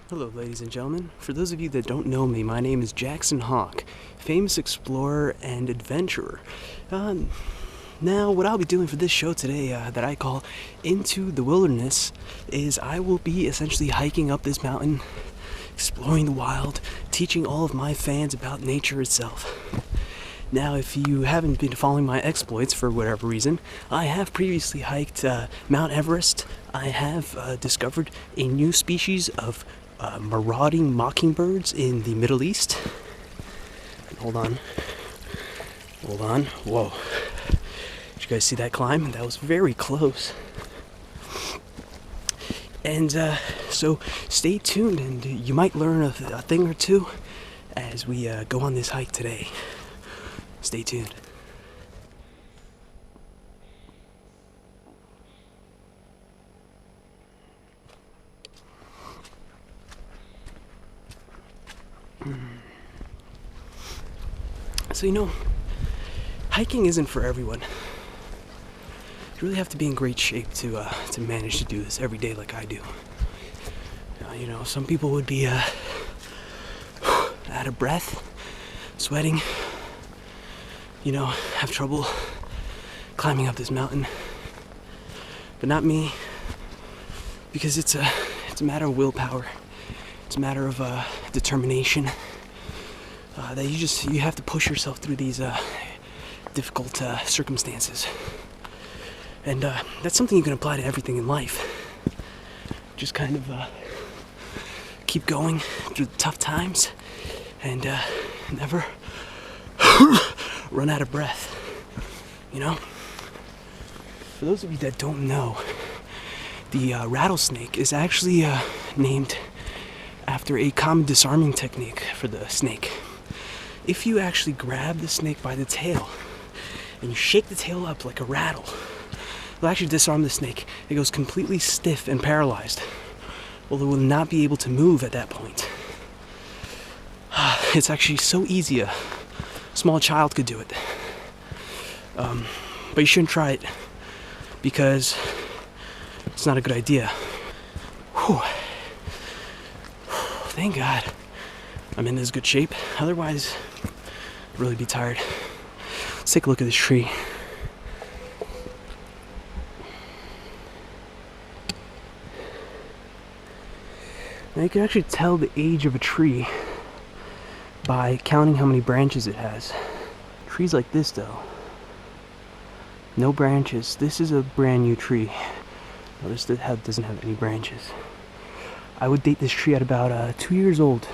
Hello ladies and gentlemen. For those of you that don't know me, my name is Jaxon Hawke, famous explorer and adventurer. Now what I'll be doing for this show today that I call Into the Wilderness is I will be essentially hiking up this mountain, exploring the wild, teaching all of my fans about nature itself. Now, if you haven't been following my exploits for whatever reason, I have previously hiked Mount Everest. I have discovered a new species of marauding mockingbirds in the Middle East. Hold on. Whoa. Did you guys see that climb? That was very close. And so stay tuned, and you might learn a thing or two as we go on this hike today. Stay tuned. So hiking isn't for everyone. You really have to be in great shape to manage to do this every day like I do. Some people would be out of breath, sweating, have trouble climbing up this mountain. But not me, because it's a matter of willpower. It's a matter of determination. That you have to push yourself through these difficult circumstances. And that's something you can apply to everything in life. Just kind of keep going through the tough times and never run out of breath. For those of you that don't know, the rattlesnake is actually named after a common disarming technique for the snake. If you actually grab the snake by the tail and you shake the tail up like a rattle, it'll actually disarm the snake. It goes completely stiff and paralyzed. Well, it will not be able to move at that point. It's actually so easy, a small child could do it. But you shouldn't try it because it's not a good idea. Whew. Thank God I'm in this good shape. Otherwise, I'd really be tired. Let's take a look at this tree. Now you can actually tell the age of a tree by counting how many branches it has. Trees like this though, no branches. This is a brand new tree. Notice that it doesn't have any branches. I would date this tree at about 2 years old,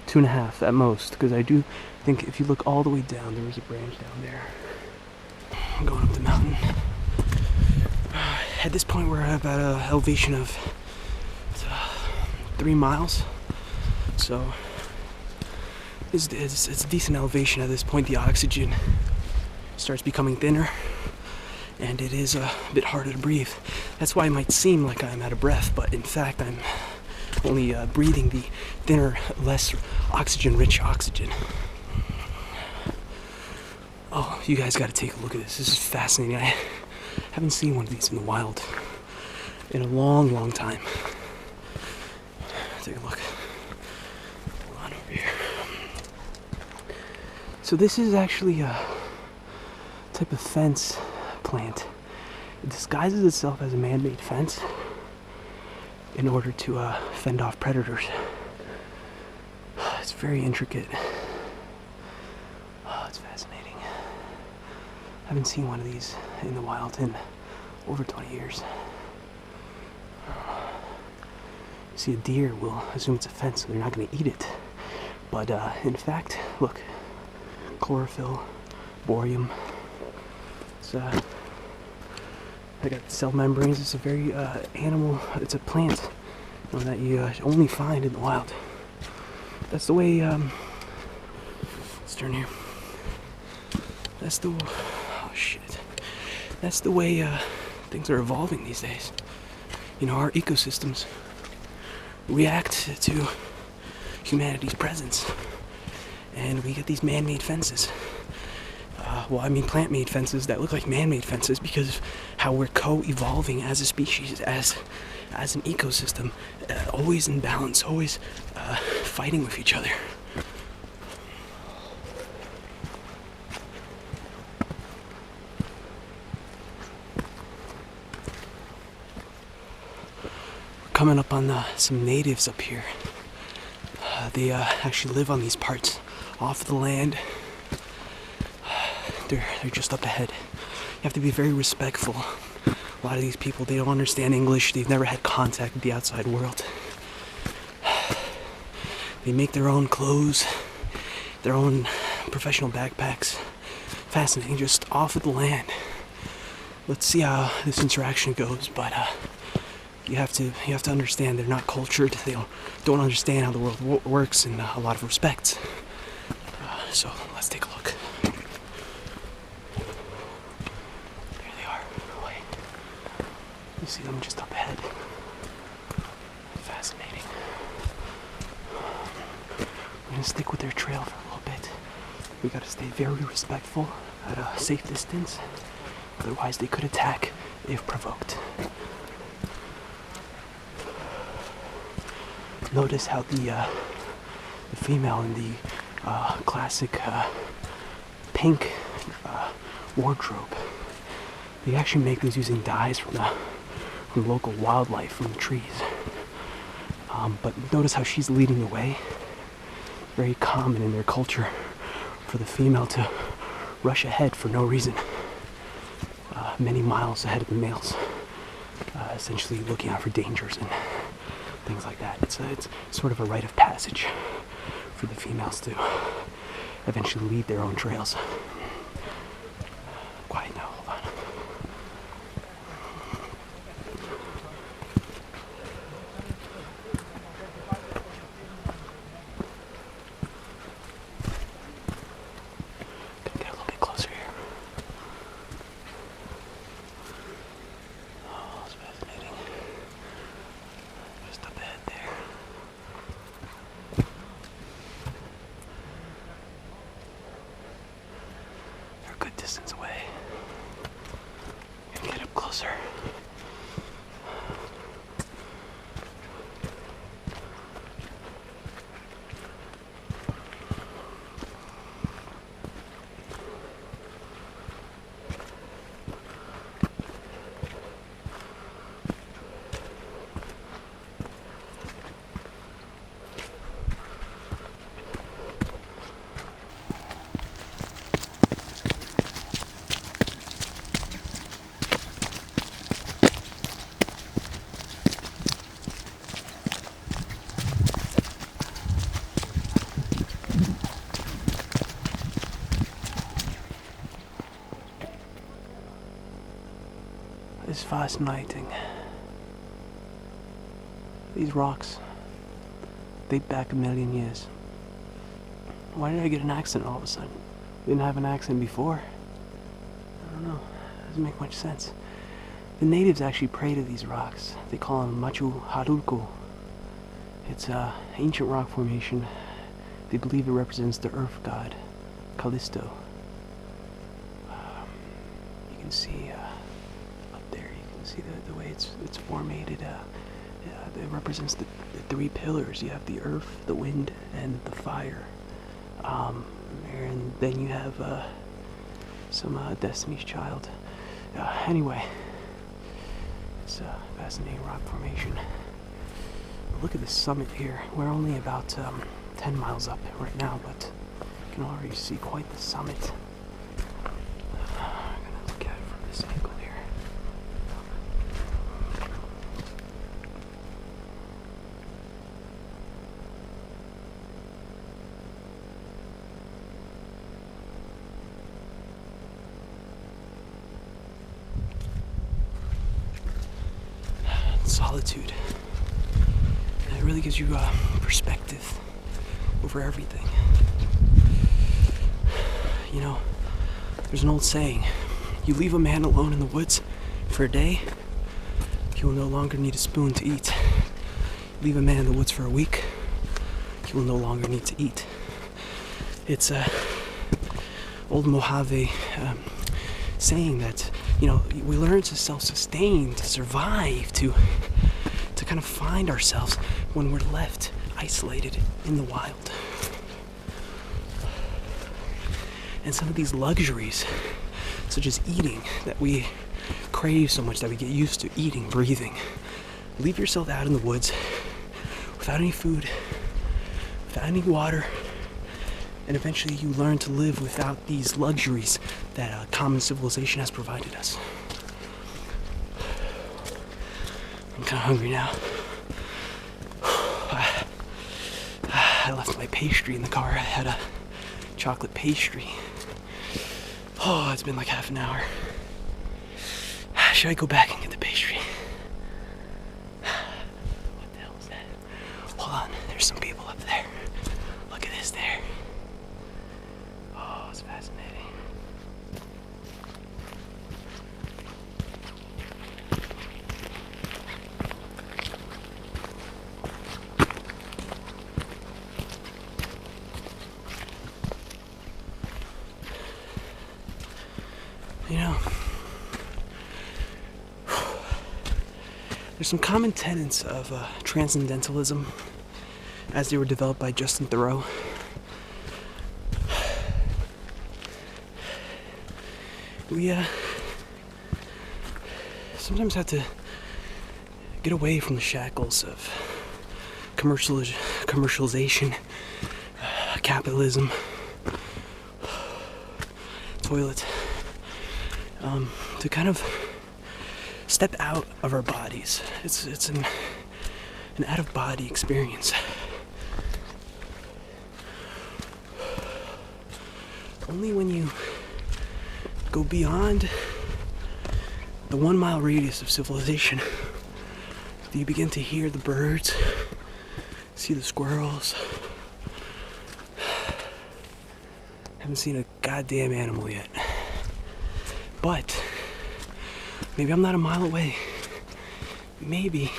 2.5 at most, because I do think if you look all the way down, there is a branch down there. I'm going up the mountain. At this point, we're at about an elevation of 3 miles, so it's a decent elevation. At this point, the oxygen starts becoming thinner, and it is a bit harder to breathe. That's why it might seem like I'm out of breath, but in fact I'm only breathing the thinner, less oxygen-rich oxygen. Oh, you guys gotta take a look at this. This is fascinating. I haven't seen one of these in the wild in a long, long time. Take a look. Hold on over here. So this is actually a type of fence plant. It disguises itself as a man-made fence in order to fend off predators. It's very intricate. Oh, it's fascinating. I haven't seen one of these in the wild in over 20 years. See, a deer will assume it's a fence, so they're not going to eat it. But in fact, look, chlorophyll, borium. It's I got cell membranes. It's a very animal. It's a plant that you only find in the wild. That's the way. Let's turn here. That's the. Oh shit. That's the way things are evolving these days. Our ecosystems react to humanity's presence, and we get these man-made fences. plant-made fences that look like man-made fences because of how we're co-evolving as a species, as an ecosystem, always in balance, always fighting with each other. We're coming up on some natives up here. They actually live on these parts off the land. They're just up ahead. You have to be very respectful. A lot of these people, they don't understand English. They've never had contact with the outside world. They make their own clothes, their own professional backpacks. Fascinating, just off of the land. Let's see how this interaction goes, but you have to understand they're not cultured. They don't understand how the world works in a lot of respects. So let's take a look. There they are. Wait. You see them just up ahead. Fascinating. We're gonna stick with their trail for a little bit. We gotta stay very respectful at a safe distance. Otherwise they could attack if provoked. Notice how the female in the classic pink wardrobe, they actually make these using dyes from local wildlife, from the trees. But notice how she's leading the way. Very common in their culture for the female to rush ahead for no reason, many miles ahead of the males, essentially looking out for dangers and things like that. It's sort of a rite of passage for the females to eventually lead their own trails. Quiet now, hold on. Gonna get a little bit closer here. Oh, it's fascinating. Just up ahead there. They're a good distance away. Gonna get up closer. It's fascinating. These rocks date back a million years. Why did I get an accent all of a sudden? Didn't have an accent before. I don't know. Doesn't make much sense. The natives actually pray to these rocks. They call them Machu Harulku. It's an ancient rock formation. They believe it represents the earth god, Callisto. You can see see the way it's formated. It represents the three pillars. You have the earth, the wind, and the fire. And then you have some Destiny's Child. Anyway, it's a fascinating rock formation. Look at the summit here. We're only about 10 miles up right now, but you can already see quite the summit. I'm gonna look at it from this angle here. Solitude. It really gives you perspective over everything. You know, there's an old saying, you leave a man alone in the woods for a day, he will no longer need a spoon to eat. Leave a man in the woods for a week, he will no longer need to eat. It's old Mojave saying that, we learn to self-sustain, to survive, to kind of find ourselves when we're left isolated in the wild. And some of these luxuries, such as eating, that we crave so much, that we get used to eating, breathing. Leave yourself out in the woods without any food, without any water, and eventually you learn to live without these luxuries that common civilization has provided us. I'm kind of hungry now. I left my pastry in the car. I had a chocolate pastry. Oh, it's been like half an hour. Should I go back and get the pastry? What the hell is that? Hold on, there's some people up there. Look at this there. Oh, it's fascinating. There's some common tenets of transcendentalism as they were developed by Justin Thoreau. We sometimes have to get away from the shackles of commercialization, capitalism, toilet, to kind of step out of our bodies. It's an out-of-body experience. Only when you go beyond the 1 mile radius of civilization do you begin to hear the birds, see the squirrels. Haven't seen a goddamn animal yet. But maybe I'm not a mile away. Maybe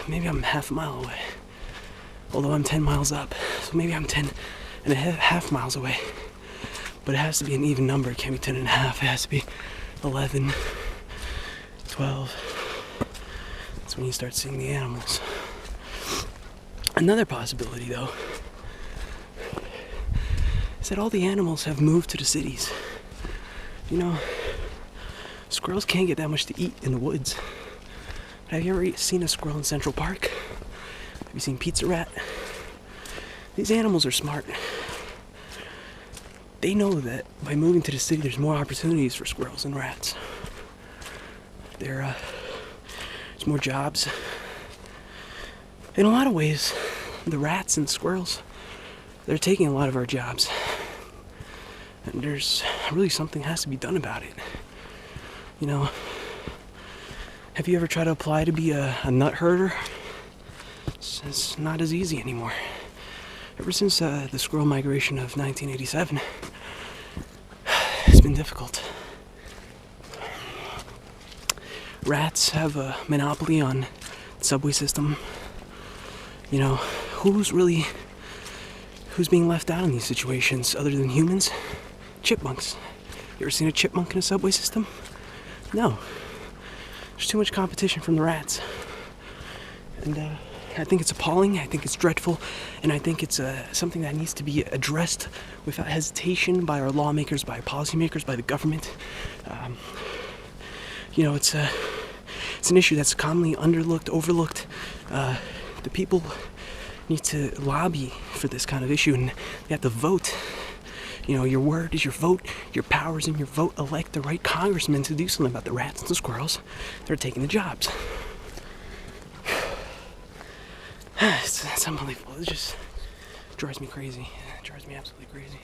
I'm half a mile away. Although I'm 10 miles up. So maybe I'm 10 and a half miles away. But it has to be an even number. It can't be 10 and a half. It has to be 11, 12. That's when you start seeing the animals. Another possibility, though, is that all the animals have moved to the cities. Squirrels can't get that much to eat in the woods. Have you ever seen a squirrel in Central Park? Have you seen Pizza Rat? These animals are smart. They know that by moving to the city, there's more opportunities for squirrels and rats. There's more jobs. In a lot of ways, the rats and squirrels, they're taking a lot of our jobs. And there's really something has to be done about it. Have you ever tried to apply to be a nut herder? It's not as easy anymore. Ever since the squirrel migration of 1987, it's been difficult. Rats have a monopoly on the subway system. Who's being left out in these situations other than humans? Chipmunks. You ever seen a chipmunk in a subway system? No. There's too much competition from the rats. And I think it's appalling, I think it's dreadful, and I think it's something that needs to be addressed without hesitation by our lawmakers, by our policymakers, by the government. It's an issue that's commonly overlooked. The people need to lobby for this kind of issue, and they have to vote. Your word is your vote, your power is in your vote. Elect the right congressman to do something about the rats and the squirrels that are taking the jobs. It's unbelievable. It just drives me crazy. It drives me absolutely crazy.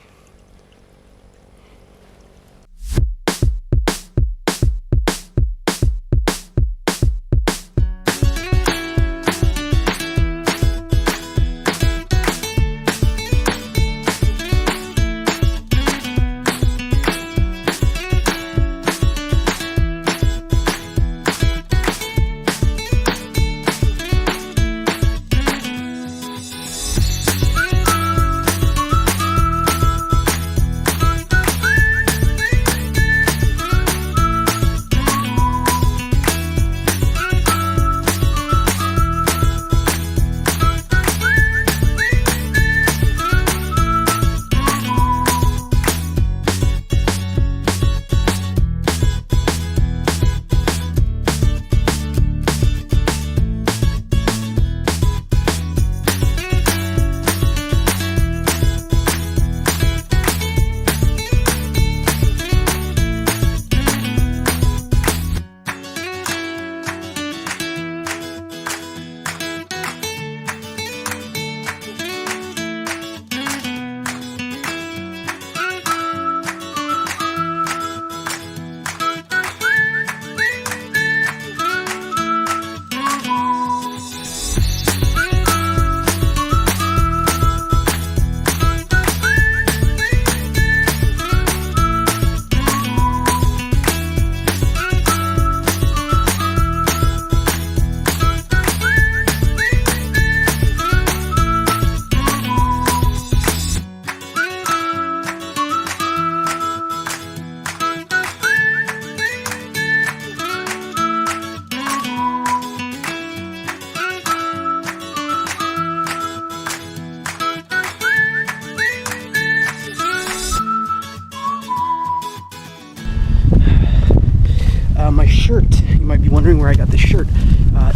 wondering where I got this shirt,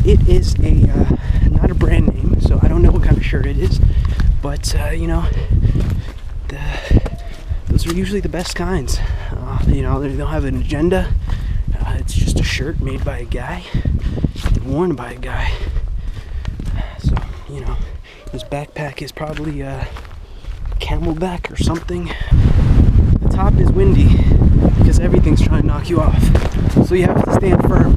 it is not a brand name, so I don't know what kind of shirt it is, but you know, those are usually the best kinds. You know, they don't have an agenda. It's just a shirt made by a guy, worn by a guy. So, you know, his backpack is probably camelback or something. The top is windy because everything's trying to knock you off. So you have to stand firm,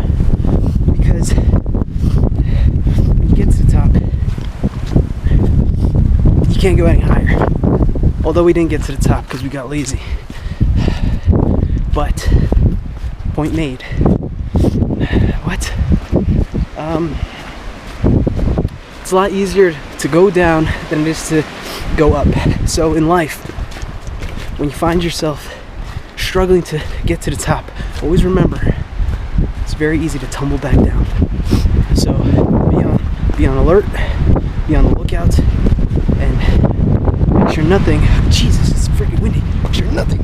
because when you get to the top, you can't go any higher. Although we didn't get to the top because we got lazy. But, point made. What? It's a lot easier to go down than it is to go up. So in life, when you find yourself struggling to get to the top, always remember, it's very easy to tumble back down. So be on alert, be on the lookout, and make sure nothing, Jesus, it's freaking windy, make sure nothing